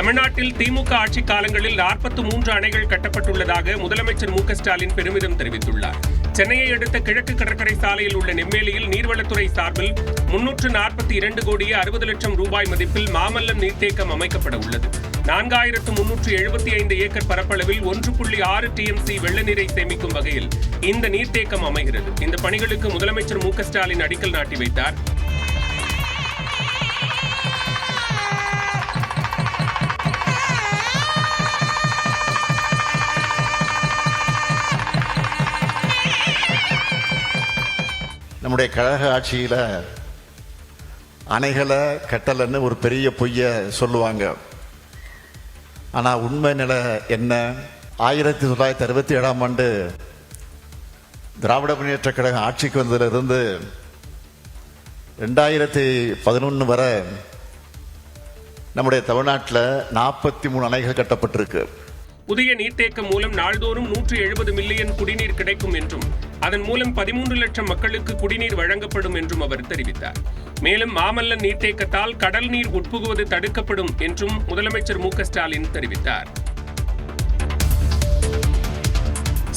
தமிழ்நாட்டில் திமுக ஆட்சி காலங்களில் 43 அணைகள் கட்டப்பட்டுள்ளதாக முதலமைச்சர் மு க ஸ்டாலின் பெருமிதம் தெரிவித்துள்ளார். சென்னையை அடுத்த கிழக்கு கடற்கரை சாலையில் உள்ள நெம்மேலியில் நீர்வளத்துறை சார்பில் 342 கோடியே 60 லட்சம் ரூபாய் மதிப்பில் மாமல்லன் நீர்த்தேக்கம் அமைக்கப்பட உள்ளது. 4375 ஏக்கர் பரப்பளவில் 1.6 TMC வெள்ள நீரை சேமிக்கும் வகையில் இந்த நீர்த்தேக்கம் அமைகிறது. இந்த பணிகளுக்கு முதலமைச்சர் மு க ஸ்டாலின் அடிக்கல் நாட்டி வைத்தார். நம்முடைய கழக ஆட்சியில் அணைகளை கட்டலைன்னு ஒரு பெரிய பொய்யை சொல்லுவாங்க. ஆனால் உண்மை நிலை என்ன? 1967ஆம் ஆண்டு திராவிட முன்னேற்ற கழகம் ஆட்சிக்கு வந்ததிலிருந்து 2011 வரை நம்முடைய தமிழ்நாட்டில் 43 அணைகள் கட்டப்பட்டிருக்கு. புதிய நீர்த்தேக்கம் மூலம் நாள்தோறும் 170 மில்லியன் குடிநீர் கிடைக்கும் என்றும் அதன் மூலம் 13 லட்சம் மக்களுக்கு குடிநீர் வழங்கப்படும் என்றும் அவர் தெரிவித்தார். மேலும் மாமல்லன் நீர்த்தேக்கத்தால் கடல் நீர் உட்புகுவது தடுக்கப்படும் என்றும் முதலமைச்சர் மு க ஸ்டாலின் தெரிவித்தார்.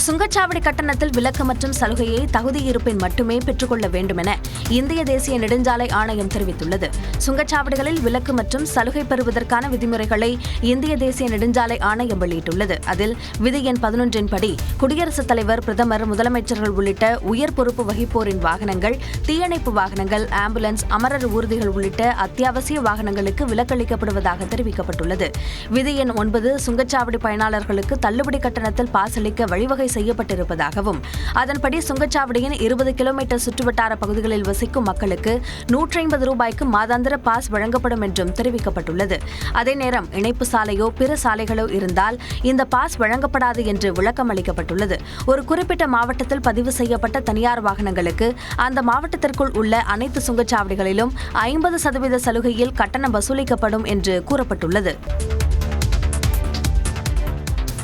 சுங்கச்சாவடி கட்டணத்தில் விலக்கு மற்றும் சலுகையை தகுதி இருப்பின் மட்டுமே பெற்றுக்கொள்ள வேண்டும் என இந்திய தேசிய நெடுஞ்சாலை ஆணையம் தெரிவித்துள்ளது. சுங்கச்சாவடிகளில் விலக்கு மற்றும் சலுகை பெறுவதற்கான விதிமுறைகளை இந்திய தேசிய நெடுஞ்சாலை ஆணையம் வெளியிட்டுள்ளது. அதில் விதி எண் 11 படி குடியரசுத் தலைவர், பிரதமர், முதலமைச்சர்கள் உள்ளிட்ட உயர் பொறுப்பு வகிப்போரின் வாகனங்கள், தீயணைப்பு வாகனங்கள், ஆம்புலன்ஸ், அமரர் ஊர்திகள் உள்ளிட்ட அத்தியாவசிய வாகனங்களுக்கு விலக்களிக்கப்படுவதாக தெரிவிக்கப்பட்டுள்ளது. விதி எண் 9 சுங்கச்சாவடி பயனாளர்களுக்கு தள்ளுபடி கட்டணத்தில் பாஸ் அளிக்க வழிவகை செய்யப்பட்டிருப்பதாகவும் அதன்படி சுங்கச்சாவடியின் 20 கிலோமீட்டர் சுற்றுவட்டார பகுதிகளில் வசிக்கும் மக்களுக்கு 150 ரூபாய்க்கு மாதாந்திர பாஸ் வழங்கப்படும் என்றும் தெரிவிக்கப்பட்டுள்ளது. அதே நேரம் இணைப்பு சாலையோ பிற சாலைகளோ இருந்தால் இந்த பாஸ் வழங்கப்படாது என்று விளக்கம் அளிக்கப்பட்டுள்ளது. ஒரு குறிப்பிட்ட மாவட்டத்தில் பதிவு செய்யப்பட்ட தனியார் வாகனங்களுக்கு அந்த மாவட்டத்திற்குள் உள்ள அனைத்து சுங்கச்சாவடிகளிலும் 50% சலுகையில் கட்டணம் வசூலிக்கப்படும் என்று கூறப்பட்டுள்ளது.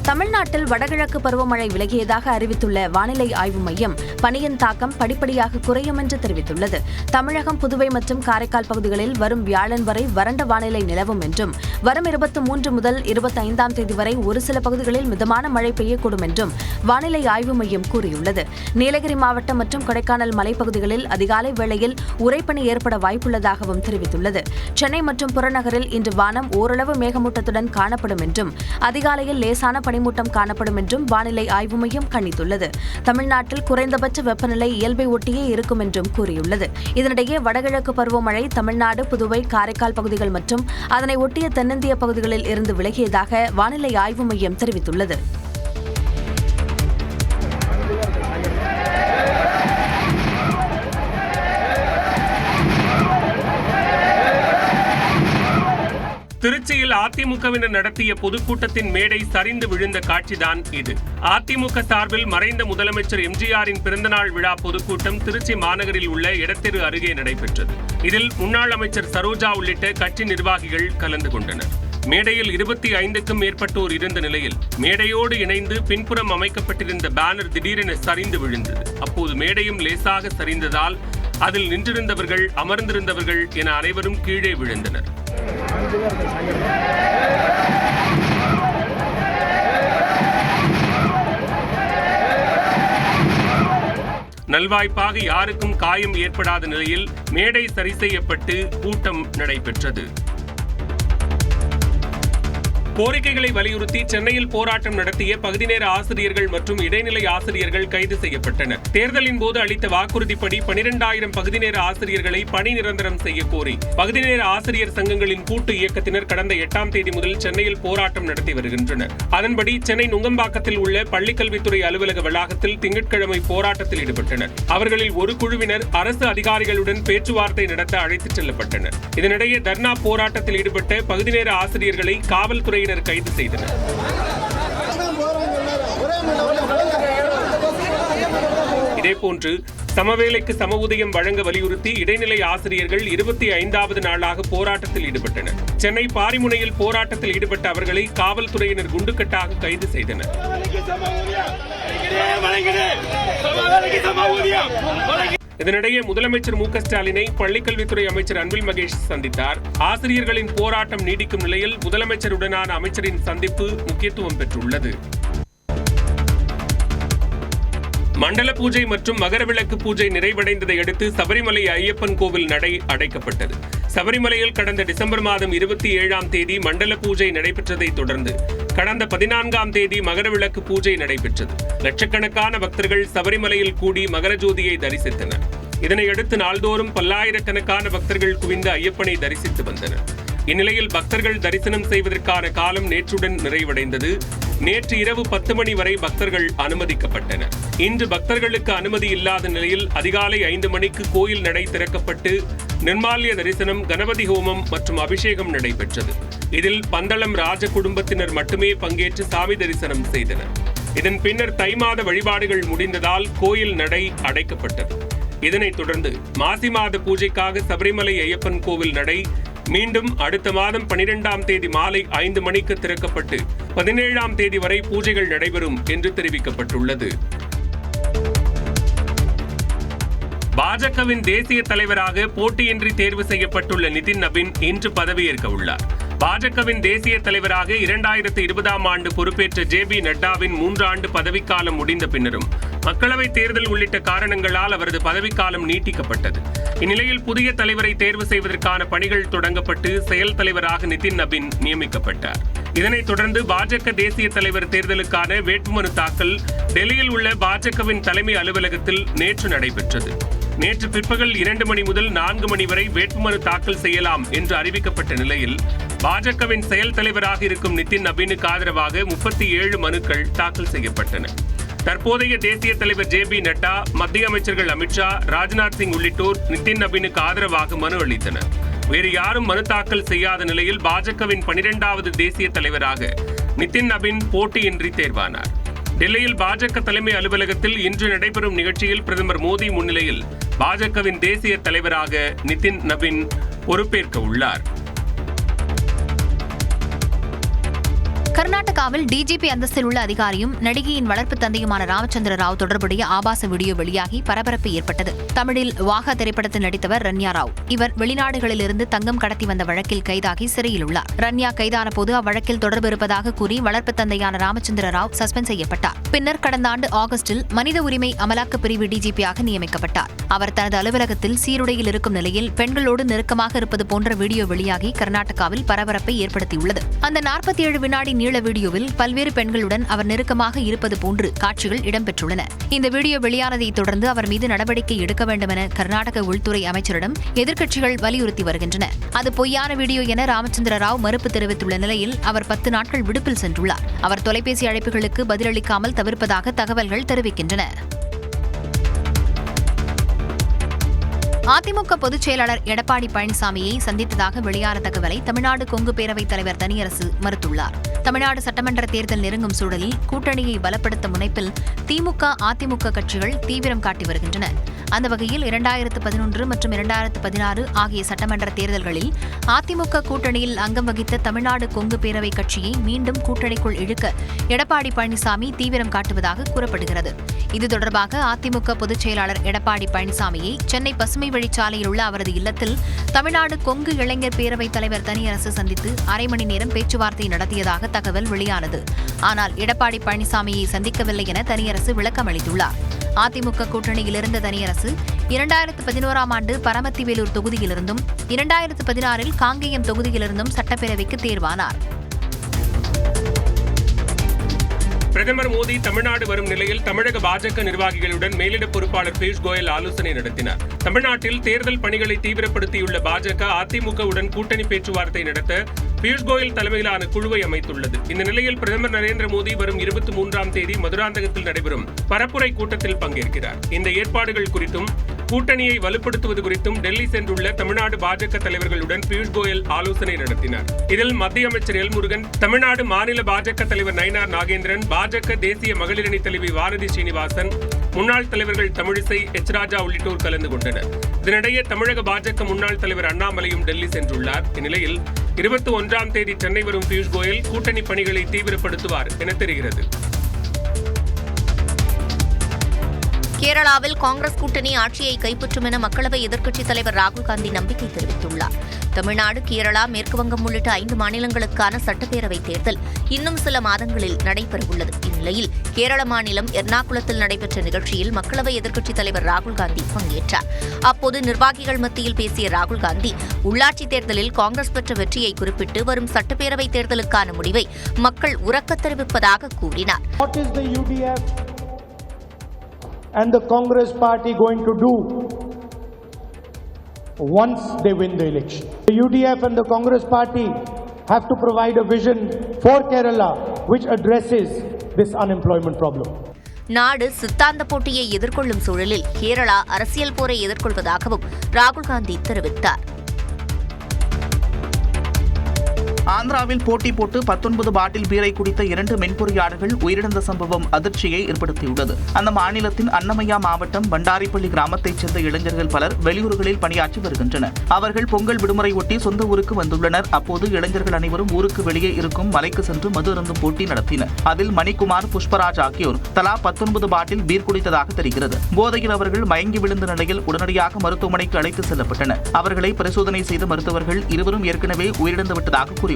தமிழ்நாட்டில் வடகிழக்கு பருவமழை விலகியதாக அறிவித்துள்ள வானிலை ஆய்வு மையம் பனியின் தாக்கம் படிப்படியாக குறையும் என்று தெரிவித்துள்ளது. தமிழகம், புதுவை மற்றும் காரைக்கால் பகுதிகளில் வரும் வியாழன் வரை வறண்ட வானிலை நிலவும் என்றும் வரும் 23 முதல் 25ஆம் தேதி வரை ஒரு சில பகுதிகளில் மிதமான மழை பெய்யக்கூடும் என்றும் வானிலை ஆய்வு மையம் கூறியுள்ளது. நீலகிரி மாவட்டம் மற்றும் கொடைக்கானல் மலைப்பகுதிகளில் அதிகாலை வேளையில் உறைபனி ஏற்பட வாய்ப்புள்ளதாகவும் தெரிவித்துள்ளது. சென்னை மற்றும் புறநகரில் இன்று வானம் ஓரளவு மேகமூட்டத்துடன் காணப்படும் என்றும் அதிகாலையில் லேசான பனிமூட்டம் காணப்படும் என்றும் வானிலை ஆய்வு மையம் கணித்துள்ளது. தமிழ்நாட்டில் குறைந்தபட்ச வெப்பநிலை இயல்பை ஒட்டியே இருக்கும் என்றும் கூறியுள்ளது. இதனிடையே வடகிழக்கு பருவமழை தமிழ்நாடு, புதுவை, காரைக்கால் பகுதிகள் மற்றும் அதனை ஒட்டிய தென்னிந்திய பகுதிகளில் இருந்து விலகியதாக வானிலை ஆய்வு மையம் தெரிவித்துள்ளது. திருச்சியில் அதிமுகவினர் நடத்திய பொதுக்கூட்டத்தின் மேடை சரிந்து விழுந்த காட்சிதான் இது. அதிமுக சார்பில் மறைந்த முதலமைச்சர் எம்ஜிஆரின் பிறந்தநாள் விழா பொதுக்கூட்டம் திருச்சி மாநகரில் உள்ள எடத்தெரு அருகே நடைபெற்றது. இதில் முன்னாள் அமைச்சர் சரோஜா உள்ளிட்ட கட்சி நிர்வாகிகள் கலந்து கொண்டனர். மேடையில் 25க்கும் மேற்பட்டோர் இருந்த நிலையில் மேடையோடு இணைந்து பின்புறம் அமைக்கப்பட்டிருந்த பேனர் திடீரென சரிந்து விழுந்தது. அப்போது மேடையும் லேசாக சரிந்ததால் அதில் நின்றிருந்தவர்கள், அமர்ந்திருந்தவர்கள் என அனைவரும் கீழே விழுந்தனர். நல்வாய்ப்பாக யாருக்கும் காயம் ஏற்படாத நிலையில் மேடை சரி செய்யப்பட்டு கூட்டம் நடைபெற்றது. கோரிக்கைகளை வலியுறுத்தி சென்னையில் போராட்டம் நடத்திய பகுதி நேர ஆசிரியர்கள் மற்றும் இடைநிலை ஆசிரியர்கள் கைது செய்யப்பட்டனர். தேர்தலின் போது அளித்த வாக்குறுதிப்படி 12,000 பகுதி நேர ஆசிரியர்களை பணி நிரந்தரம் செய்ய கோரி பகுதி நேர ஆசிரியர் சங்கங்களின் கூட்டு இயக்கத்தினர் கடந்த 8ஆம் தேதி முதல் சென்னையில் போராட்டம் நடத்தி வருகின்றனர். அதன்படி சென்னை நுங்கம்பாக்கத்தில் உள்ள பள்ளிக்கல்வித்துறை அலுவலக வளாகத்தில் திங்கட்கிழமை போராட்டத்தில் ஈடுபட்டனர். அவர்களில் ஒரு குழுவினர் அரசு அதிகாரிகளுடன் பேச்சுவார்த்தை நடத்த அழைத்துச் செல்லப்பட்டனர். இதனிடையே தர்ணா போராட்டத்தில் ஈடுபட்ட பகுதி நேர ஆசிரியர்களை காவல்துறை கைது செய்தனர். இதேபோன்று சமவேளைக்கு சம ஊதியம் வழங்க வலியுறுத்தி இடைநிலை ஆசிரியர்கள் 25வது நாளாக போராட்டத்தில் ஈடுபட்டனர். சென்னை பாரிமுனையில் போராட்டத்தில் ஈடுபட்ட அவர்களை காவல்துறையினர் குண்டுக்கட்டாக கைது செய்தனர். இதனிடையே முதலமைச்சர் மு க ஸ்டாலினை பள்ளிக்கல்வித்துறை அமைச்சர் அன்பில் மகேஷ் சந்தித்தார். ஆசிரியர்களின் போராட்டம் நீடிக்கும் நிலையில் முதலமைச்சருடனான அமைச்சரின் சந்திப்பு முக்கியத்துவம் பெற்றுள்ளது. மண்டல பூஜை மற்றும் மகரவிளக்கு பூஜை நிறைவடைந்ததை அடுத்து சபரிமலை ஐயப்பன் கோவில் நடை அடைக்கப்பட்டது. சபரிமலையில் கடந்த டிசம்பர் மாதம் 27ஆம் தேதி மண்டல பூஜை நடைபெற்றதை தொடர்ந்து கடந்த 14ஆம் தேதி மகரவிளக்கு பூஜை நடைபெற்றது. லட்சக்கணக்கான பக்தர்கள் சபரிமலையில் கூடி மகர ஜோதியை தரிசித்தனர். இதனையடுத்து நாள்தோறும் பல்லாயிரக்கணக்கான பக்தர்கள் குவிந்து ஐயப்பனை தரிசித்து வந்தனர். இந்நிலையில் பக்தர்கள் தரிசனம் செய்வதற்கான காலம் நேற்றுடன் நிறைவடைந்தது. நேற்று இரவு 10 மணி வரை பக்தர்கள் அனுமதிக்கப்பட்டனர். இன்று பக்தர்களுக்கு அனுமதி இல்லாத நிலையில் அதிகாலை 5 மணிக்கு கோயில் நடை திறக்கப்பட்டு நிர்மால்ய தரிசனம், கணபதி ஹோமம் மற்றும் அபிஷேகம் நடைபெற்றது. இதில் பந்தளம் ராஜ குடும்பத்தினர் மட்டுமே பங்கேற்று சாமி தரிசனம் செய்தனர். இதன் பின்னர் தை மாத வழிபாடுகள் முடிந்ததால் கோயில் நடை அடைக்கப்பட்டது. இதனைத் தொடர்ந்து மாசி மாத பூஜைக்காக சபரிமலை ஐயப்பன் கோவில் நடை மீண்டும் அடுத்த மாதம் 12ஆம் தேதி மாலை 5 மணிக்கு திறக்கப்பட்டு 17ஆம் தேதி வரை பூஜைகள் நடைபெறும் என்று தெரிவிக்கப்பட்டுள்ளது. பாஜகவின் தேசிய தலைவராக போட்டியின்றி தேர்வு செய்யப்பட்டுள்ள நிதின் நபீன் இன்று பதவியேற்க உள்ளார். பாஜகவின் தேசிய தலைவராக 2020ஆம் ஆண்டு பொறுப்பேற்ற ஜே.பி. நட்டாவின் 3 ஆண்டு பதவிக்காலம் முடிந்த பின்னரும் மக்களவைத் தேர்தல் உள்ளிட்ட காரணங்களால் அவரது பதவிக்காலம் நீட்டிக்கப்பட்டது. இந்நிலையில் புதிய தலைவரை தேர்வு செய்வதற்கான பணிகள் தொடங்கப்பட்டு செயல் தலைவராக நிதின் நபீன் நியமிக்கப்பட்டார். இதனைத் தொடர்ந்து பாஜக தேசிய தலைவர் தேர்தலுக்கான வேட்புமனு தாக்கல் டெல்லியில் உள்ள பாஜகவின் தலைமை அலுவலகத்தில் நேற்று நடைபெற்றது. நேற்று பிற்பகல் 2 மணி முதல் 4 மணி வரை வேட்புமனு தாக்கல் செய்யலாம் என்று அறிவிக்கப்பட்ட நிலையில் பாஜகவின் செயல் தலைவராக இருக்கும் நிதின் நபீனுக்கு ஆதரவாக 37 மனுக்கள் தாக்கல் செய்யப்பட்டன. தற்போதைய தேசிய தலைவர் ஜே.பி. நட்டா, மத்திய அமைச்சர்கள் அமித்ஷா, ராஜ்நாத் சிங் உள்ளிட்டோர் நிதின் நபீனுக்கு ஆதரவாக மனு அளித்தனர். வேறு யாரும் மனு தாக்கல் செய்யாத நிலையில் பாஜகவின் 12வது தேசிய தலைவராக நிதின் நபீன் போட்டியின்றி தேர்வானார். டெல்லியில் பாஜக தலைமை அலுவலகத்தில் இன்று நடைபெறும் நிகழ்ச்சியில் பிரதமர் மோடி முன்னிலையில் பாஜகவின் தேசிய தலைவராக நிதின் நபீன் பொறுப்பேற்க உள்ளார். கர்நாடகாவில் டிஜிபி அந்தஸ்தில் உள்ள அதிகாரியும் நடிகையின் வளர்ப்பு தந்தையுமான ராமச்சந்திர ராவ் தொடர்புடைய ஆபாச வீடியோ வெளியாகி பரபரப்பு ஏற்பட்டது. தமிழில் வாகா திரைப்படத்தில் நடித்தவர் ரன்யா ராவ். இவர் வெளிநாடுகளிலிருந்து தங்கம் கடத்தி வந்த வழக்கில் கைதாகி சிறையில் உள்ளார். ரன்யா கைதான போது அவ்வழக்கில் தொடர்பு இருப்பதாக கூறி வளர்ப்பு தந்தையான ராமச்சந்திர ராவ் சஸ்பெண்ட் செய்யப்பட்டார். பின்னர் கடந்த ஆண்டு ஆகஸ்டில் மனித உரிமை அமலாக்க பிரிவு டிஜிபியாக நியமிக்கப்பட்டார். அவர் தனது அலுவலகத்தில் சீருடையில் இருக்கும் நிலையில் பெண்களோடு நெருக்கமாக இருப்பது போன்ற வீடியோ வெளியாகி கர்நாடகாவில் பரபரப்பை ஏற்படுத்தியுள்ளது. அந்த 47 வினாடி நீள வீடியோவில் பல்வேறு பெண்களுடன் அவர் நெருக்கமாக இருப்பது போன்று காட்சிகள் இடம்பெற்றுள்ளன. இந்த வீடியோ வெளியானதை தொடர்ந்து அவர் மீது நடவடிக்கை எடுக்க வேண்டும் என கர்நாடக உள்துறை அமைச்சரிடம் எதிர்க்கட்சிகள் வலியுறுத்தி வருகின்றன. அது பொய்யான வீடியோ என ராமச்சந்திர ராவ் மறுப்பு தெரிவித்துள்ள நிலையில் அவர் 10 நாட்கள் விடுப்பில் சென்றுள்ளார். அவர் தொலைபேசி அழைப்புகளுக்கு பதிலளிக்காமல் தவிர்ப்பதாக தகவல்கள் தெரிவிக்கின்றன. அதிமுக பொதுச் செயலாளர் எடப்பாடி பழனிசாமியை சந்தித்ததாக வெளியான தகவலை தமிழ்நாடு கொங்கு பேரவைத் தலைவர் தனியரசு மறுத்துள்ளார். தமிழ்நாடு சட்டமன்ற தேர்தல் நெருங்கும் சூழலில் கூட்டணியை பலப்படுத்த முனைப்பில் திமுக, அதிமுக கட்சிகள் தீவிரம் காட்டி வருகின்றன. அந்த வகையில் 2011 மற்றும் 2016 ஆகிய சட்டமன்ற தேர்தல்களில் அதிமுக கூட்டணியில் அங்கம் வகித்த தமிழ்நாடு கொங்கு பேரவை கட்சியை மீண்டும் கூட்டணிக்குள் இழுக்க எடப்பாடி பழனிசாமி தீவிரம் காட்டுவதாக கூறப்படுகிறது. இது தொடர்பாக அதிமுக பொதுச் செயலாளர் எடப்பாடி பழனிசாமியை சென்னை பசுமை வழிச்சாலையில் உள்ள அவரது இல்லத்தில் தமிழ்நாடு கொங்கு இளைஞர் பேரவைத் தலைவர் தனியரசு சந்தித்து அரை மணி நேரம் பேச்சுவார்த்தை நடத்தியதாக தகவல் வெளியானது. ஆனால் எடப்பாடி பழனிசாமியை சந்திக்கவில்லை என தனியரசு விளக்கம் அளித்துள்ளார். அதிமுக கூட்டணியில் இருந்த தனியரசு 2011ஆம் ஆண்டு பரமத்திவேலூர் தொகுதியிலிருந்தும் 2016இல் காங்கேயம் தொகுதியிலிருந்தும் சட்டப்பேரவைக்கு தேர்வானார். பிரதமர் மோடி தமிழ்நாடு வரும் நிலையில் தமிழக பாஜக நிர்வாகிகளுடன் மேலிட பொறுப்பாளர் பியூஷ் கோயல் ஆலோசனை நடத்தினார். தமிழ்நாட்டில் தேர்தல் பணிகளை தீவிரப்படுத்தியுள்ள பாஜக அதிமுகவுடன் கூட்டணி பேச்சுவார்த்தை நடத்த பியூஷ் கோயல் தலைமையிலான குழுவை அமைத்துள்ளது. இந்த நிலையில் பிரதமர் நரேந்திர மோடி வரும் 23ஆம் தேதி மதுராந்தகத்தில் நடைபெறும் பரப்புரை கூட்டத்தில் பங்கேற்கிறார். இந்த ஏற்பாடுகள் குறித்தும் கூட்டணியை வலுப்படுத்துவது குறித்தும் டெல்லி சென்றுள்ள தமிழ்நாடு பாஜக தலைவர்களுடன் பியூஷ் கோயல் ஆலோசனை நடத்தினார். இதில் மத்திய அமைச்சர் எல் முருகன், தமிழ்நாடு மாநில பாஜக தலைவர் நயினார் நாகேந்திரன், பாஜக தேசிய மகளிரணி தலைவி வானதி ஸ்ரீனிவாசன், முன்னாள் தலைவர்கள் தமிழிசை, எச் ராஜா உள்ளிட்டோர் கலந்து கொண்டனர். இதனிடையே தமிழக பாஜக முன்னாள் தலைவர் அண்ணாமலையும் டெல்லி சென்றுள்ளார். இந்நிலையில் 21ஆம் தேதி சென்னை வரும் பியூஷ் கோயல் கூட்டணி பணிகளை தீவிரப்படுத்துவார் என தெரிகிறது. கேரளாவில் காங்கிரஸ் கூட்டணி ஆட்சியை கைப்பற்றும் என மக்களவை எதிர்க்கட்சித் தலைவர் ராகுல் காந்தி நம்பிக்கை தெரிவித்துள்ளார். தமிழ்நாடு, கேரளா, மேற்குவங்கம் உள்ளிட்ட 5 மாநிலங்களுக்கான சட்டப்பேரவைத் தேர்தல் இன்னும் சில மாதங்களில் நடைபெறவுள்ளது. இந்நிலையில் கேரள மாநிலம் எர்ணாகுளத்தில் நடைபெற்ற நிகழ்ச்சியில் மக்களவை எதிர்க்கட்சித் தலைவர் ராகுல் காந்தி பங்கேற்றார். அப்போது நிர்வாகிகள் மத்தியில் பேசிய ராகுல் காந்தி உள்ளாட்சித் தேர்தலில் காங்கிரஸ் பெற்ற வெற்றியை குறிப்பிட்டு வரும் சட்டப்பேரவைத் தேர்தலுக்கான முடிவை மக்கள் உரக்கத் தெரிவிப்பதாக கூறினார். And the Congress party going to do once they win the election. The UDF and the Congress party have to provide a vision for Kerala which addresses this unemployment problem. நாடு சித்தாந்த போட்டியை எதிர்கொள்ளும் சூழலில் கேரளா அரசியல் போரை எதிர்கொள்வதாகவும் ராகுல் காந்தி தெரிவித்தார். ஆந்திராவில் போட்டி போட்டு 19 பாட்டில் பீரை குடித்த 2 மென்பொறியாளர்கள் உயிரிழந்த சம்பவம் அதிர்ச்சியை ஏற்படுத்தியுள்ளது. அந்த மாநிலத்தின் அன்னமய்யா மாவட்டம் பண்டாரிப்பள்ளி கிராமத்தைச் சேர்ந்த இளைஞர்கள் பலர் வெளியூர்களில் பணியாற்றி வருகின்றனர். அவர்கள் பொங்கல் விடுமுறை ஒட்டி சொந்த ஊருக்கு வந்துள்ளனர். அப்போது இளைஞர்கள் அனைவரும் ஊருக்கு வெளியே இருக்கும் மலைக்கு சென்று மது அருந்தும் போட்டி நடத்தினர். அதில் மணிக்குமார், புஷ்பராஜ் ஆகியோர் தலா 19 பாட்டில் பீர் குடித்ததாக தெரிகிறது. போதையில் அவர்கள் மயங்கி விழுந்த நிலையில் உடனடியாக மருத்துவமனைக்கு அழைத்து செல்லப்பட்டனர். அவர்களை பரிசோதனை செய்த மருத்துவர்கள் இருவரும் ஏற்கனவே உயிரிழந்து விட்டதாக கூறியுள்ளனர்.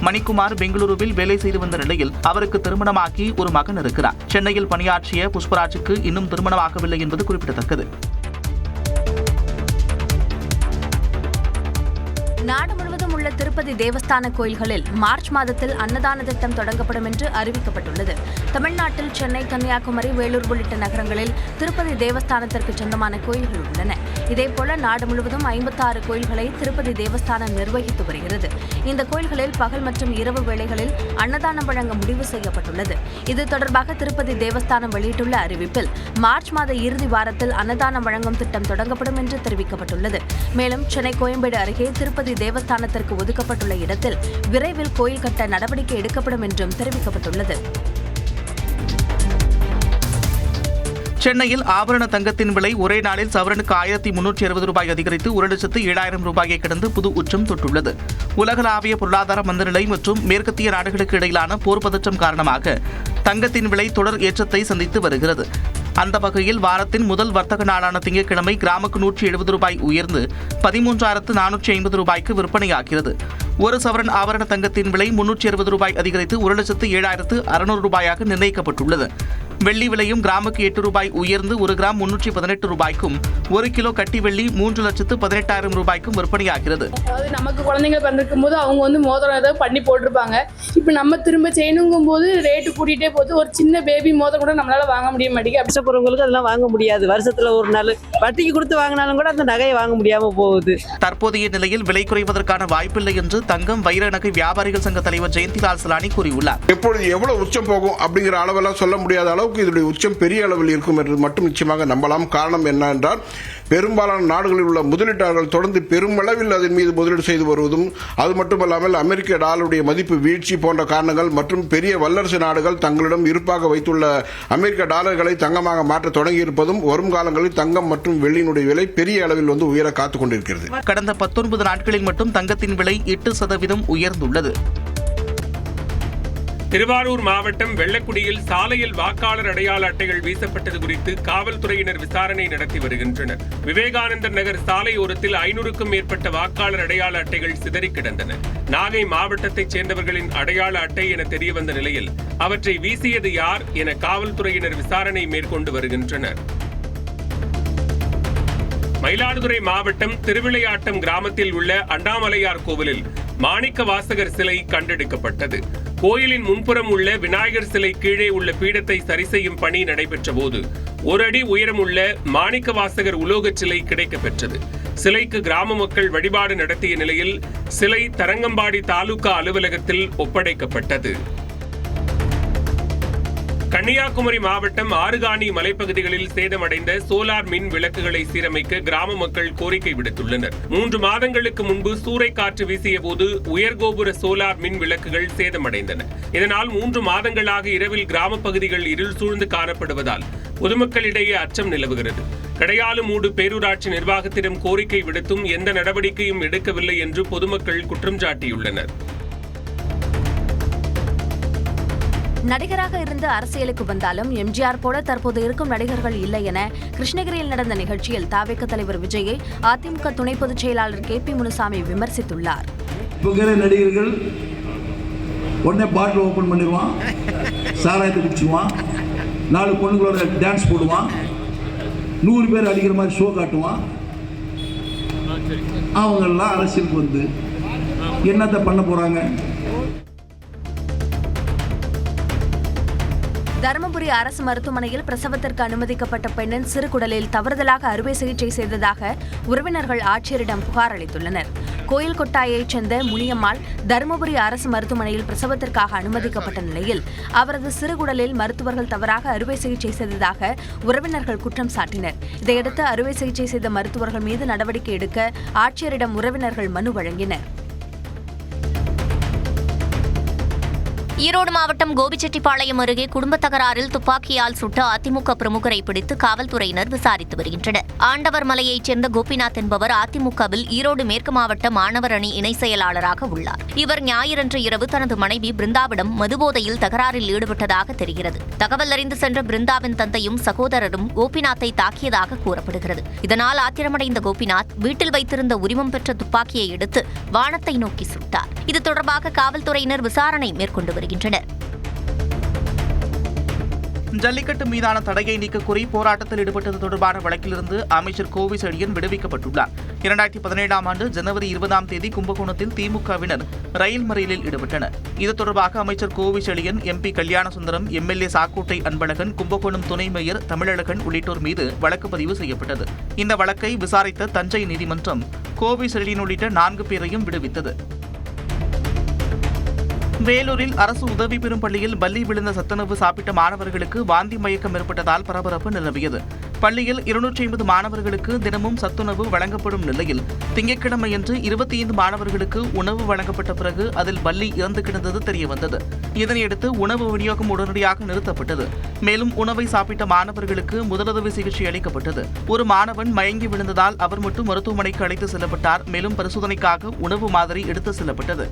மணிக்குமார் பெங்களூருவில் வேலை செய்து வந்த நிலையில் அவருக்கு திருமணமாகி ஒரு மகன் இருக்கிறார். சென்னையில் பணியாற்றிய புஷ்பராஜுக்கு இன்னும் திருமணமாகவில்லை என்பது குறிப்பிடத்தக்கது. நாடு முழுவதும் உள்ள திருப்பதி தேவஸ்தான கோயில்களில் மார்ச் மாதத்தில் அன்னதான திட்டம் தொடங்கப்படும் என்று அறிவிக்கப்பட்டுள்ளது. தமிழ்நாட்டில் சென்னை, கன்னியாகுமரி, வேலூர் உள்ளிட்ட நகரங்களில் திருப்பதி தேவஸ்தானத்திற்கு சொந்தமான கோயில்கள் உள்ளன. இதேபோல நாடு முழுவதும் 56 கோயில்களை திருப்பதி தேவஸ்தானம் நிர்வகித்து வருகிறது. இந்த கோயில்களில் பகல் மற்றும் இரவு வேளைகளில் அன்னதானம் வழங்க முடிவு செய்யப்பட்டுள்ளது. இது தொடர்பாக திருப்பதி தேவஸ்தானம் வெளியிட்டுள்ள அறிவிப்பில் மார்ச் மாத இறுதி வாரத்தில் அன்னதானம் வழங்கும் திட்டம் தொடங்கப்படும் என்று தெரிவிக்கப்பட்டுள்ளது. மேலும் சென்னை கோயம்பேடு அருகே திருப்பதி தேவஸ்தானத்திற்கு ஒதுக்கப்பட்டுள்ள இடத்தில் விரைவில் கோயில் கட்ட நடவடிக்கை எடுக்கப்படும் என்றும் தெரிவிக்கப்பட்டுள்ளது. சென்னையில் ஆபரண தங்கத்தின் விலை ஒரே நாளில் சவரனுக்கு 1360 ரூபாய் அதிகரித்து 1,07,000 ரூபாயை கடந்து புது உச்சம் தொட்டுள்ளது. உலகளாவிய பொருளாதார மந்தநிலை மற்றும் மேற்கத்திய நாடுகளுக்கு இடையிலான போர் பதற்றம் காரணமாக தங்கத்தின் விலை தொடர் ஏற்றத்தை சந்தித்து வருகிறது. அந்த வகையில் வாரத்தின் முதல் வர்த்தக நாளான திங்கட்கிழமை கிராமுக்கு 170 ரூபாய் உயர்ந்து 13,450 ரூபாய்க்கு விற்பனையாகிறது. ஒரு சவரன் ஆபரண தங்கத்தின் விலை 360 ரூபாய் அதிகரித்து 1,07,600 ரூபாயாக நிர்ணயிக்கப்பட்டுள்ளது. வெள்ளி விலையும் கிராமுக்கு 8 ரூபாய் உயர்ந்து 1 கிராம் 318 ரூபாய்க்கும் 1 கிலோ கட்டி வெள்ளி 3,18,000 ரூபாய்க்கும் விற்பனையாகிறது. அதாவது நமக்கு குழந்தைங்க பிறந்திருக்கும் போது அவங்க மோதிரம் ஏதாவது பண்ணி போட்டிருப்பாங்க. இப்போ நம்ம திரும்ப செய்யணுங்கும் போது ரேட்டு கூட்டிகிட்டே போகுது. ஒரு சின்ன பேபி மோதிரம் கூட நம்மளால வாங்க முடிய மாட்டேங்குது. கஷ்டப்படுறவங்களுக்கு அதெல்லாம் வாங்க முடியாது. வருஷத்துல ஒரு நாள் வட்டிக்கு கொடுத்து வாங்கினாலும் கூட அந்த நகையை வாங்க முடியாம போகுது. தற்போதைய நிலையில் விலை குறைவதற்கான வாய்ப்பில்லை என்று தங்கம், வைர நகை வியாபாரிகள் சங்க தலைவர் ஜெயந்திலால் சலானி கூறியுள்ளார். எப்பொழுது எவ்வளவு உச்சம் போகும் அப்படிங்கிற அளவெல்லாம் சொல்ல முடியாத அளவுக்கு இதனுடைய உச்சம் பெரிய அளவில் இருக்கும் என்று மட்டும் நிச்சயமாக நம்பலாம். காரணம் என்ன என்றால் பெரும்பாலான நாடுகளில் உள்ள முதலீட்டாளர்கள் தொடர்ந்து பெருமளவில் அதன் மீது முதலீடு செய்து வருவதும், அது மட்டுமல்லாமல் அமெரிக்க டாலருடைய மதிப்பு வீழ்ச்சி போன்ற காரணங்கள் மற்றும் பெரிய வல்லரசு நாடுகள் தங்களிடம் இருப்பாக வைத்துள்ள அமெரிக்க டாலர்களை தங்கமாக மாற்ற தொடங்கியிருப்பதும் வரும் காலங்களில் தங்கம் மற்றும் வெள்ளியினுடைய விலை பெரிய அளவில் உயர காத்துக் கொண்டிருக்கிறது. கடந்த 19 நாட்களில் மட்டும் தங்கத்தின் விலை 8% உயர்ந்துள்ளது. திருவாரூர் மாவட்டம் வெள்ளக்குடியில் சாலையில் வாக்காளர் அடையாள அட்டைகள் வீசப்பட்டது குறித்து காவல்துறையினர் விசாரணை நடத்தி வருகின்றனர். விவேகானந்தர் நகர் சாலையோரத்தில் 500க்கும் மேற்பட்ட வாக்காளர் அடையாள அட்டைகள் சிதறி கிடந்தன. நாகை மாவட்டத்தைச் சேர்ந்தவர்களின் அடையாள அட்டை என தெரியவந்த நிலையில் அவற்றை வீசியது யார் என காவல்துறையினர் விசாரணை மேற்கொண்டு வருகின்றனர். மயிலாடுதுறை மாவட்டம் திருவிளையாட்டம் கிராமத்தில் உள்ள அண்ணாமலையார் கோவிலில் மாணிக்க வாசகர் சிலை கண்டெடுக்கப்பட்டது. கோயிலின் முன்புறம் உள்ள விநாயகர் சிலை கீழே உள்ள பீடத்தை சரி செய்யும் பணி நடைபெற்ற போது 1 அடி உயரமுள்ள மாணிக்க வாசகர் உலோகச் சிலை கிடைக்கப்பெற்றது. சிலைக்கு கிராம மக்கள் வழிபாடு நடத்திய நிலையில் சிலை தரங்கம்பாடி தாலுகா அலுவலகத்தில் ஒப்படைக்கப்பட்டது. கன்னியாகுமரி மாவட்டம் ஆறுகாணி மலைப்பகுதிகளில் சேதமடைந்த சோலார் மின் விளக்குகளை சீரமைக்க கிராம மக்கள் கோரிக்கை விடுத்துள்ளனர். 3 மாதங்களுக்கு முன்பு சூறைக்காற்று வீசிய போது உயர்கோபுர சோலார் மின் விளக்குகள் சேதமடைந்தன. இதனால் 3 மாதங்களாக இரவில் கிராம பகுதிகள் இருள் சூழ்ந்து காணப்படுவதால் பொதுமக்களிடையே அச்சம் நிலவுகிறது. கடையாலுமூடு பேரூராட்சி நிர்வாகத்திடம் கோரிக்கை விடுத்தும் எந்த நடவடிக்கையும் எடுக்கவில்லை என்று பொதுமக்கள் குற்றம் சாட்டியுள்ளனர். நடிகராக இருந்து அரசியலுக்கு வந்தாலும் எம்ஜிஆர் போல தற்போது இருக்கும் நடிகர்கள் இல்லை என கிருஷ்ணகிரியில் நடந்த நிகழ்ச்சியில் தவிக தலைவர் விஜயை அதிமுக துணை பொதுச் செயலாளர் KP முனுசாமி விமர்சித்துள்ளார். நடிகர்கள் உடனே பாட்டில் ஓபன் பண்ணிடுவான், சாராயத்தை குடிச்சுவான், 4 பொண்ணுங்களோட டான்ஸ் போடுவான், 100 பேர் அடிக்கிற மாதிரி ஷோ காட்டுவான். அவங்கெல்லாம் அரசியலுக்கு வந்து என்னத்தை பண்ண போறாங்க? தருமபுரி அரசு மருத்துவமனையில் பிரசவத்திற்கு அனுமதிக்கப்பட்ட பெண்ணின் சிறுகுடலில் தவறுதலாக அறுவை சிகிச்சை செய்ததாக உறவினர்கள் ஆட்சியரிடம் புகார் அளித்துள்ளனர். கோயில் கொட்டாயைச் சேர்ந்த முனியம்மாள் தருமபுரி அரசு மருத்துவமனையில் பிரசவத்திற்காக அனுமதிக்கப்பட்ட நிலையில் அவரது சிறுகுடலில் மருத்துவர்கள் தவறாக அறுவை சிகிச்சை செய்ததாக உறவினர்கள் குற்றம் சாட்டினர். இதையடுத்து அறுவை சிகிச்சை செய்த மருத்துவர்கள் மீது நடவடிக்கை எடுக்க ஆட்சியரிடம் உறவினர்கள் மனு வழங்கினர். ஈரோடு மாவட்டம் கோபிச்செட்டிப்பாளையம் அருகே குடும்ப தகராறில் துப்பாக்கியால் சுட்ட அதிமுக பிரமுகரை பிடித்து காவல்துறையினர் விசாரித்து வருகின்றனர். ஆண்டவர் மலையைச் சேர்ந்த கோபிநாத் என்பவர் அதிமுகவில் ஈரோடு மேற்கு மாவட்ட மாணவர் அணி இணை செயலாளராக உள்ளார். இவர் ஞாயிறன்று இரவு தனது மனைவி பிருந்தாவிடம் மதுபோதையில் தகராறில் ஈடுபட்டதாக தெரிகிறது. தகவல் அறிந்து சென்ற பிருந்தாவின் தந்தையும் சகோதரரும் கோபிநாத்தை தாக்கியதாக கூறப்படுகிறது. இதனால் ஆத்திரமடைந்த கோபிநாத் வீட்டில் வைத்திருந்த உரிமம் பெற்ற துப்பாக்கியை எடுத்து வானத்தை நோக்கி சுட்டார். இது தொடர்பாக காவல்துறையினர் விசாரணை மேற்கொண்டு வருகின்றனர். ஜல்லிக்கட்டு மீதான தடையை நீக்கக்கோரி போராட்டத்தில் ஈடுபட்டது தொடர்பான வழக்கிலிருந்து அமைச்சர் கோவி செழியன் விடுவிக்கப்பட்டுள்ளார். 2017ஆம் ஆண்டு ஜனவரி 20ஆம் தேதி கும்பகோணத்தில் திமுகவினர் ரயில் மறியலில் ஈடுபட்டனர். இது தொடர்பாக அமைச்சர் கோவி செழியன், MP கல்யாணசுந்தரம், MLA சாக்கோட்டை அன்பழகன், கும்பகோணம் துணை மேயர் தமிழழகன் உள்ளிட்டோர் மீது வழக்கு பதிவு செய்யப்பட்டது. இந்த வழக்கை விசாரித்த தஞ்சை நீதிமன்றம் கோவி செழியன் உள்ளிட்ட 4 பேரையும் விடுவித்தது. வேலூரில் அரசு உதவி பெறும் பள்ளியில் பல்லி விழுந்த சத்துணவு சாப்பிட்ட மாணவர்களுக்கு வாந்தி மயக்கம் ஏற்பட்டதால் பரபரப்பு நிலவியது. பள்ளியில் 250 மாணவர்களுக்கு தினமும் சத்துணவு வழங்கப்படும் நிலையில் திங்கட்கிழமையன்று 25 மாணவர்களுக்கு உணவு வழங்கப்பட்ட பிறகு அதில் பல்லி இறந்து கிடந்தது தெரியவந்தது. இதனையடுத்து உணவு விநியோகம் உடனடியாக நிறுத்தப்பட்டது. மேலும் உணவை சாப்பிட்ட மாணவர்களுக்கு முதலுதவி சிகிச்சை அளிக்கப்பட்டது. ஒரு மாணவன் மயங்கி விழுந்ததால் அவர் மட்டும் மருத்துவமனைக்கு அழைத்து செல்லப்பட்டார். மேலும் பரிசோதனைக்காக உணவு மாதிரி எடுத்து செல்லப்பட்டது.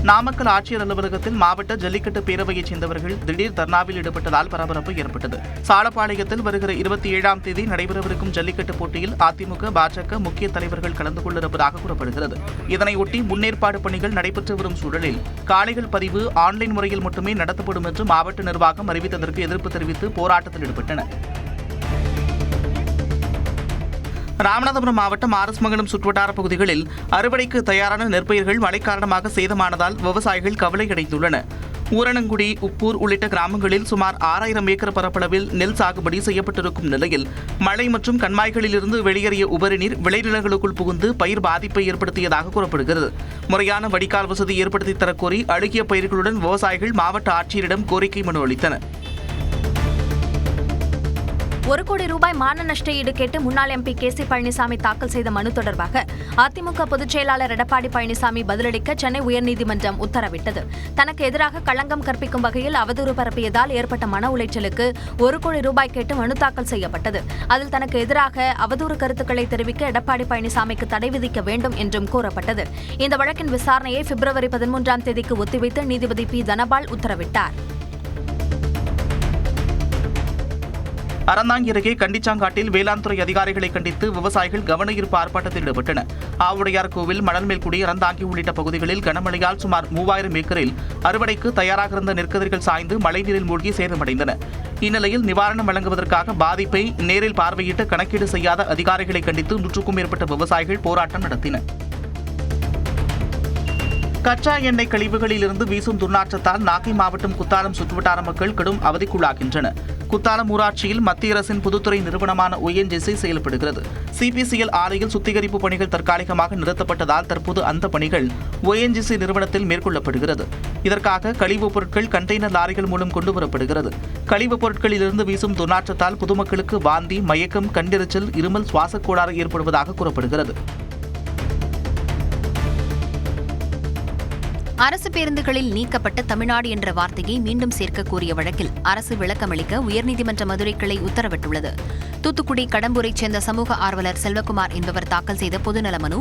நாமக்கல் ஆட்சியர் அலுவலகத்தில் மாவட்ட ஜல்லிக்கட்டு பேரவையைச் சேர்ந்தவர்கள் திடீர் தர்ணாவில் ஈடுபட்டதால் பரபரப்பு ஏற்பட்டது. சாலப்பாளையத்தில் வருகிற 27ஆம் தேதி நடைபெறவிருக்கும் ஜல்லிக்கட்டு போட்டியில் அதிமுக, பாஜக முக்கிய தலைவர்கள் கலந்து கொண்டிருப்பதாக கூறப்படுகிறது. இதனையொட்டி முன்னேற்பாடு பணிகள் நடைபெற்று வரும் சூழலில் காளைகள் பதிவு ஆன்லைன் முறையில் மட்டுமே நடத்தப்படும் என்று மாவட்ட நிர்வாகம் அறிவித்ததற்கு எதிர்ப்பு தெரிவித்து போராட்டத்தில் ஈடுபட்டனர். ராமநாதபுரம் மாவட்டம் ஆரஸ்மங்கலம் சுற்றுவட்டார பகுதிகளில் அறுவடைக்கு தயாரான நெற்பயிர்கள் மழை காரணமாக சேதமானதால் விவசாயிகள் கவலையடைந்துள்ளனர். ஊரணங்குடி, உப்பூர் உள்ளிட்ட கிராமங்களில் சுமார் 6000 ஏக்கர் பரப்பளவில் நெல் சாகுபடி செய்யப்பட்டிருக்கும் நிலையில் மழை மற்றும் கண்மாய்களிலிருந்து வெளியேறிய உபரிநீர் விளைநிலங்களுக்குள் புகுந்து பயிர் பாதிப்பை ஏற்படுத்தியதாக கூறப்படுகிறது. முறையான வடிகால் வசதி ஏற்படுத்தி தரக்கோரி அழுகிய பயிர்களுடன் விவசாயிகள் மாவட்ட ஆட்சியரிடம் கோரிக்கை மனு அளித்தனர். 1 கோடி ரூபாய் மான நஷ்ட ஈடு கேட்டு முன்னாள் MP KC பழனிசாமி தாக்கல் செய்த மனு தொடர்பாக அதிமுக பொதுச் செயலாளர் எடப்பாடி பழனிசாமி பதிலளிக்க சென்னை உயர்நீதிமன்றம் உத்தரவிட்டது. தனக்கு எதிராக களங்கம் கற்பிக்கும் வகையில் அவதூறு பரப்பியதால் ஏற்பட்ட மன உளைச்சலுக்கு 1 கோடி ரூபாய் கேட்டு மனு தாக்கல் செய்யப்பட்டது. அதில் தனக்கு எதிராக அவதூறு கருத்துக்களை தெரிவிக்க எடப்பாடி பழனிசாமிக்கு தடை விதிக்க வேண்டும் என்றும் கூறப்பட்டது. இந்த வழக்கின் விசாரணையை பிப்ரவரி 13ஆம் தேதிக்கு ஒத்திவைத்து நீதிபதி P. தனபால் உத்தரவிட்டார். அறந்தாங்கி அருகே கண்டிச்சாங்காட்டில் வேளாண் துறை அதிகாரிகளை கண்டித்து விவசாயிகள் கவன ஈர்ப்பு ஆர்ப்பாட்டத்தில் ஈடுபட்டனர். ஆவுடையார் கோவில், மணல்மேல்குடி, அறந்தாங்கி உள்ளிட்ட பகுதிகளில் கனமழையால் சுமார் 3000 ஏக்கரில் அறுவடைக்கு தயாராக இருந்த நெற்கதிர்கள் சாய்ந்து மழைநீரில் மூழ்கி சேதமடைந்தன. இந்நிலையில் நிவாரணம் வழங்குவதற்காக பாதிப்பை நேரில் பார்வையிட்டு கணக்கீடு செய்யாத அதிகாரிகளை கண்டித்து 100க்கும் மேற்பட்ட விவசாயிகள் போராட்டம் நடத்தினர். கச்சா எண்ணெய் கழிவுகளில் இருந்து வீசும் துர்நாற்றத்தால் நாகை மாவட்டம் குத்தாலம் சுற்றுவட்டார மக்கள் கடும் அவதிக்குள்ளாகின்றனர். குத்தாலம் ஊராட்சியில் மத்திய அரசின் பொதுத்துறை நிறுவனமான ONGC செயல்படுகிறது. CPCL ஆலையில் சுத்திகரிப்பு பணிகள் தற்காலிகமாக நிறுத்தப்பட்டதால் தற்போது அந்த பணிகள் ONGC நிறுவனத்தில் மேற்கொள்ளப்படுகிறது. இதற்காக கழிவுப் பொருட்கள் கண்டெய்னர் லாரிகள் மூலம் கொண்டுவரப்படுகிறது. கழிவுப் பொருட்களிலிருந்து வீசும் துர்நாற்றத்தால் பொதுமக்களுக்கு வாந்தி, மயக்கம், கண்டெரிச்சல், இருமல், சுவாசக் கோளாறு ஏற்படுவதாக கூறப்படுகிறது. அரசு பேருந்துகளில் நீக்கப்பட்ட தமிழ்நாடு என்ற வார்த்தையை மீண்டும் சேர்க்க கோரிய வழக்கில் அரசு விளக்கமளிக்க உயர்நீதிமன்ற மதுரை கிளை உத்தரவிட்டுள்ளது. தூத்துக்குடி கடம்பூரைச் சேர்ந்த சமூக ஆர்வலர் செல்வகுமார் என்பவர் தாக்கல் செய்த பொதுநல மனு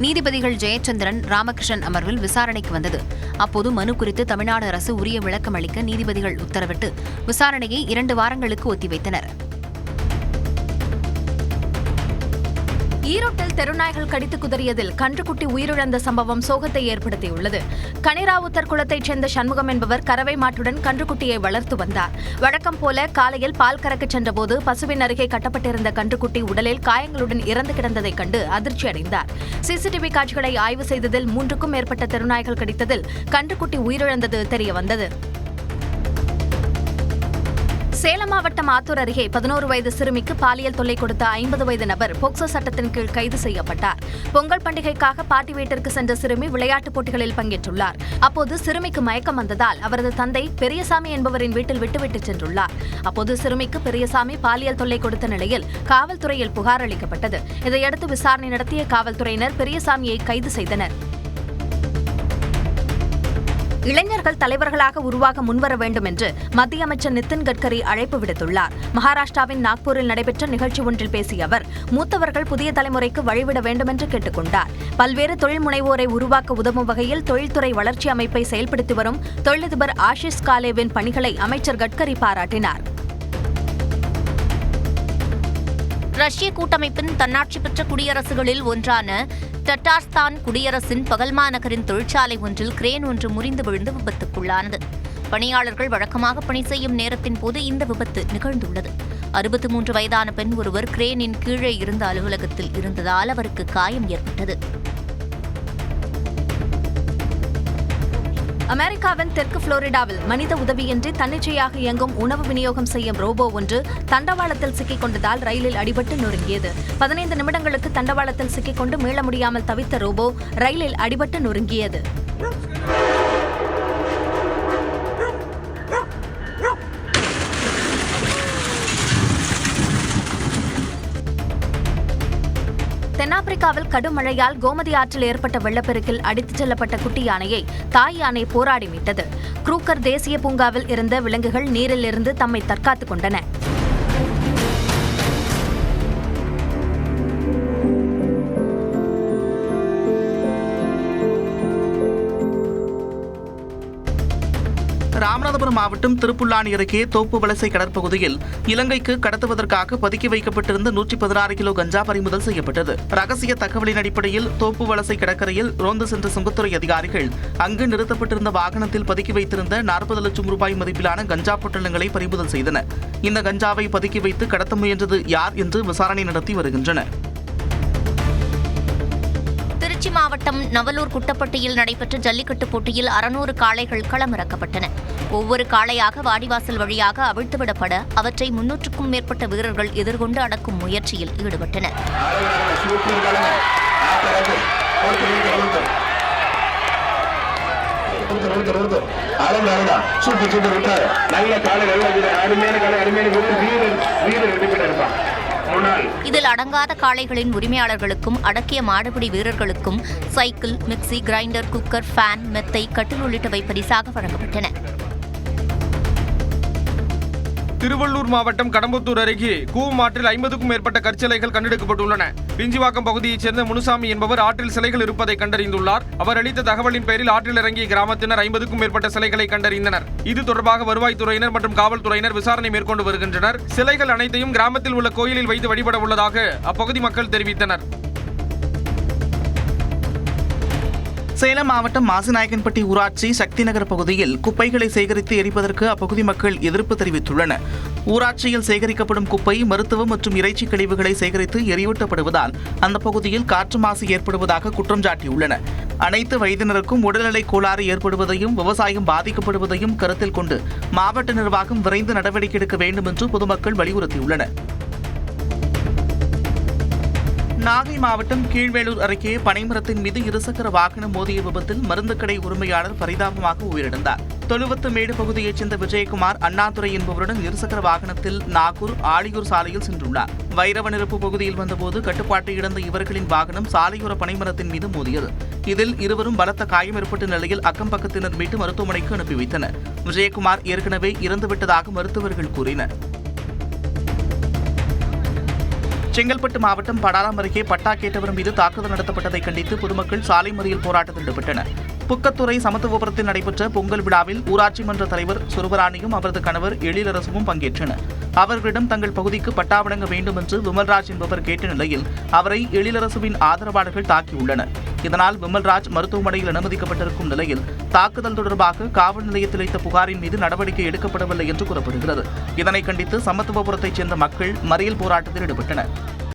நீதிபதிகள் ஜெயச்சந்திரன், ராமகிருஷ்ணன் அமர்வில் விசாரணைக்கு வந்தது. அப்போது மனு குறித்து தமிழ்நாடு அரசு உரிய விளக்கம் அளிக்க நீதிபதிகள் உத்தரவிட்டு விசாரணையை 2 வாரங்களுக்கு ஒத்திவைத்தனர். ஈரோட்டில் தெருநாய்கள் கடித்து குதறியதில் கன்றுக்குட்டி உயிரிழந்த சம்பவம் சோகத்தை ஏற்படுத்தியுள்ளது. கனிராவுத்தர் குளத்தைச் சேர்ந்த சண்முகம் என்பவர் கறவை மாட்டுடன் கன்றுக்குட்டியை வளர்த்து வந்தார். வழக்கம் போல காலையில் பால் கறக்கச் சென்றபோது பசுவின் அருகே கட்டப்பட்டிருந்த கன்றுக்குட்டி உடலில் காயங்களுடன் இறந்து கிடந்ததைக் கண்டு அதிர்ச்சியடைந்தார். சிசிடிவி காட்சிகளை ஆய்வு செய்ததில் 3க்கும் மேற்பட்ட தெருநாய்கள் கடித்ததில் கன்றுக்குட்டி உயிரிழந்தது தெரியவந்தது. சேலம் மாவட்டம் ஆத்தூர் அருகே 11 வயது சிறுமிக்கு பாலியல் தொல்லை கொடுத்த 50 வயது நபர் போக்சோ சட்டத்தின் கீழ் கைது செய்யப்பட்டார். பொங்கல் பண்டிகைக்காக பாட்டி வீட்டிற்கு சென்ற சிறுமி விளையாட்டுப் போட்டிகளில் பங்கேற்றுள்ளார். அப்போது சிறுமிக்கு மயக்கம் வந்ததால் அவரது தந்தை பெரியசாமி என்பவரின் வீட்டில் விட்டுவிட்டு சென்றுள்ளார். அப்போது சிறுமிக்கு பெரியசாமி பாலியல் தொல்லை கொடுத்த நிலையில் காவல்துறையில் புகார் அளிக்கப்பட்டது. இதையடுத்து விசாரணை நடத்திய காவல்துறையினர் பெரியசாமியை கைது செய்தனர். இளைஞர்கள் தலைவர்களாக உருவாக முன்வர வேண்டும் என்று மத்திய அமைச்சர் நிதின் கட்கரி அழைப்பு விடுத்துள்ளார். மகாராஷ்டிராவின் நாக்பூரில் நடைபெற்ற நிகழ்ச்சி ஒன்றில் பேசிய அவர், மூத்தவர்கள் புதிய தலைமுறைக்கு வழிவிட வேண்டும் என்று கேட்டுக் கொண்டார். பல்வேறு தொழில் முனைவோரை உருவாக்க உதவும் வகையில் தொழில்துறை வளர்ச்சி அமைப்பை செயல்படுத்தி வரும் தொழிலதிபர் ஆஷிஷ் காலேவின் பணிகளை அமைச்சர் கட்கரி பாராட்டினார். ரஷ்ய கூட்டமைப்பின் தன்னாட்சி பெற்ற குடியரசுகளில் ஒன்றான தட்டார்ஸ்தான் குடியரசின் பகல்மா நகரின் தொழிற்சாலை ஒன்றில் கிரேன் ஒன்று முறிந்து விழுந்து விபத்துக்குள்ளானது. பணியாளர்கள் வழக்கமாக பணி செய்யும் நேரத்தின் போது இந்த விபத்து நிகழ்ந்துள்ளது. 63 வயதான பெண் ஒருவர் கிரேனின் கீழே இருந்த அலுவலகத்தில் இருந்ததால் அவருக்கு காயம் ஏற்பட்டது. அமெரிக்காவின் தெற்கு புளோரிடாவில் மனித உதவியின்றி தன்னிச்சையாக இயங்கும் உணவு விநியோகம் செய்யும் ரோபோ ஒன்று தண்டவாளத்தில் சிக்கிக் கொண்டதால் ரயிலில் அடிபட்டு நொறுங்கியது. 15 நிமிடங்களுக்கு தண்டவாளத்தில் சிக்கிக் கொண்டு மீள முடியாமல் தவித்த ரோபோ ரயிலில் அடிபட்டு நொறுங்கியது. தென்னாப்பிரிக்காவில் கடும் மழையால் கோமதி ஆற்றில் ஏற்பட்ட வெள்ளப்பெருக்கில் அடித்துச் செல்லப்பட்ட குட்டி யானையை தாய் யானை போராடி மீட்டது. க்ரூக்கர் தேசிய பூங்காவில் இருந்த விலங்குகள் நீரில் இருந்து தம்மை தற்காத்துக் கொண்டன. ராமநாதபுரம் மாவட்டம் திருப்புல்லானி அருகே தோப்பு வலசை கடற்பகுதியில் இலங்கைக்கு கடத்துவதற்காக பதுக்கி வைக்கப்பட்டிருந்த 116 கிலோ கஞ்சா பறிமுதல் செய்யப்பட்டது. ரகசிய தகவலின் அடிப்படையில் தோப்பு வலசை கடற்கரையில் ரோந்து சென்ற சுங்கத்துறை அதிகாரிகள் அங்கு நிறுத்தப்பட்டிருந்த வாகனத்தில் பதுக்கி வைத்திருந்த 40 லட்சம் ரூபாய் மதிப்பிலான கஞ்சா பொட்டலங்களை பறிமுதல் செய்தனர். இந்த கஞ்சாவை பதுக்கி வைத்து கடத்த முயன்றது யார் என்று விசாரணை நடத்தி வருகின்றனர். திருச்சி மாவட்டம் நவலூர் குட்டப்பட்டியில் நடைபெற்ற ஜல்லிக்கட்டு போட்டியில் 600 காளைகள் களமிறக்கப்பட்டன. ஒவ்வொரு காளையாக வாடிவாசல் வழியாக அவிழ்த்துவிடப்பட அவற்றை 300க்கும் மேற்பட்ட வீரர்கள் எதிர்கொண்டு அடக்கும் முயற்சியில் ஈடுபட்டனர். இதில் அடங்காத காளைகளின் உரிமையாளர்களுக்கும் அடக்கிய மாடுபிடி வீரர்களுக்கும் cycle, mixie, grinder, cooker, fan, மெத்தை, கட்டில் உள்ளிட்டவை பரிசாக வழங்கப்பட்டன. திருவள்ளூர் மாவட்டம் கடம்பத்தூர் அருகே கூவமாற்றில் 50க்கும் மேற்பட்ட கற்சிலைகள் கண்டெடுக்கப்பட்டுள்ளன. பிஞ்சிவாக்கம் பகுதியைச் சேர்ந்த முனுசாமி என்பவர் ஆற்றில் சிலைகள் இருப்பதை கண்டறிந்துள்ளார். அவர் அளித்த தகவலின் பேரில் ஆற்றில் இறங்கிய கிராமத்தினர் 50க்கும் மேற்பட்ட சிலைகளை கண்டறிந்தனர். இது தொடர்பாக வருவாய்த்துறையினர் மற்றும் காவல்துறையினர் விசாரணை மேற்கொண்டு வருகின்றனர். சிலைகள் அனைத்தையும் கிராமத்தில் உள்ள கோயிலில் வைத்து வழிபட உள்ளதாக அப்பகுதி மக்கள் தெரிவித்தனர். சேலம் மாவட்டம் மாசிநாயக்கன்பட்டி ஊராட்சி சக்தி நகர் பகுதியில் குப்பைகளை சேகரித்து எரிப்பதற்கு அப்பகுதி மக்கள் எதிர்ப்பு தெரிவித்துள்ளனர். ஊராட்சியில் சேகரிக்கப்படும் குப்பை, மருத்துவ மற்றும் இறைச்சி கழிவுகளை சேகரித்து எரியூட்டப்படுவதால் அந்த பகுதியில் காற்று மாசு ஏற்படுவதாக குற்றம் சாட்டியுள்ளனர். அனைத்து வயதினருக்கும் உடல்நிலை கோளாறு ஏற்படுவதையும் விவசாயம் பாதிக்கப்படுவதையும் கருத்தில் கொண்டு மாவட்ட நிர்வாகம் விரைந்து நடவடிக்கை எடுக்க வேண்டும் என்று பொதுமக்கள் வலியுறுத்தியுள்ளனர். நாகை மாவட்டம் கீழ்வேளூர் அருகே பனைமரத்தின் மீது இருசக்கர வாகனம் மோதிய விபத்தில் மருந்து கடை உரிமையாளர் பரிதாபமாக உயிரிழந்தார். தொழுவத்துமேடு பகுதியைச் சேர்ந்த விஜயகுமார் அண்ணாதுரை என்பவருடன் இருசக்கர வாகனத்தில் நாகூர் ஆழியூர் சாலையில் சென்றுள்ளார். வைரவநிரப்பு பகுதியில் வந்தபோது கட்டுப்பாட்டை இழந்த இவர்களின் வாகனம் சாலையோர பனைமரத்தின் மீது மோதியது. இதில் இருவரும் பலத்த காயம் ஏற்பட்ட நிலையில் அக்கம் பக்கத்தினர் மீட்டு மருத்துவமனைக்கு அனுப்பி வைத்தனர். விஜயகுமார் ஏற்கனவே இறந்துவிட்டதாக மருத்துவர்கள் கூறினர். செங்கல்பட்டு மாவட்டம் படாரம் அருகே பட்டா கேட்டவர் மீது தாக்குதல் நடத்தப்பட்டதை கண்டித்து பொதுமக்கள் சாலை மறியல் போராட்டத்தில் ஈடுபட்டனர். புக்கத்துறை சமத்துவபுரத்தில் நடைபெற்ற பொங்கல் விழாவில் ஊராட்சி மன்ற தலைவர் சுரபராணியும் அவரது கணவர் எழிலரசும் பங்கேற்றனர். அவர்களிடம் தங்கள் பகுதிக்கு பட்டா வழங்க வேண்டும் என்று விமல்ராஜ் என்பவர் கேட்ட நிலையில் அவரை எழிலரசுவின் ஆதரவாளர்கள் தாக்கியுள்ளனர். இதனால் விமல்ராஜ் மருத்துவமனையில் அனுமதிக்கப்பட்டிருக்கும் நிலையில் தாக்குதல் தொடர்பாக காவல் நிலையத்தில் அளித்த புகாரின் மீது நடவடிக்கை எடுக்கப்படவில்லை என்று கூறப்படுகிறது. இதனை கண்டித்து சமத்துவபுரத்தைச் சேர்ந்த மக்கள் மறியல் போராட்டத்தில் ஈடுபட்டனர்.